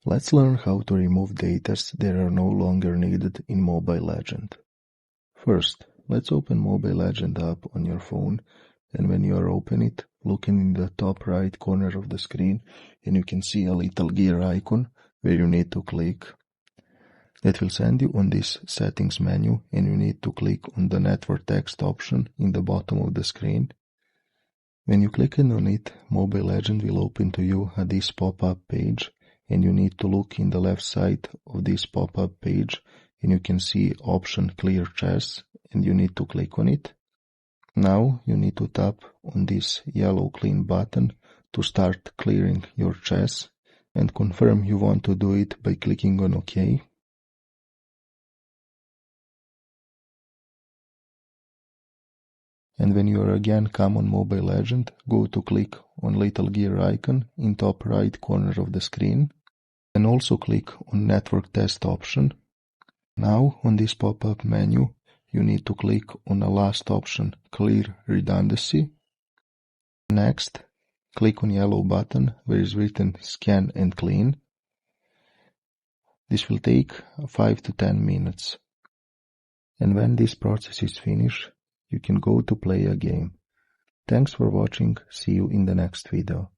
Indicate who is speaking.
Speaker 1: Let's learn how to remove data that are no longer needed in Mobile Legend. First, let's open Mobile Legend app on your phone, and when you are open it, look in the top right corner of the screen and you can see a little gear icon where you need to click. That will send you on this settings menu and you need to click on the network text option in the bottom of the screen. When you click on it, Mobile Legend will open to you this pop-up page, and you need to look in the left side of this pop-up page and you can see option Clear Chess and you need to click on it. Now you need to tap on this yellow clean button to start clearing your chess and confirm you want to do it by clicking on OK. And when you are again come on Mobile Legend, go to click on little gear icon in top right corner of the screen and also click on Network Test option. Now on this pop-up menu, you need to click on the last option, Clear Redundancy. Next, click on yellow button where is written Scan and Clean. This will take 5 to 10 minutes. And when this process is finished, you can go to play a game. Thanks for watching, see you in the next video.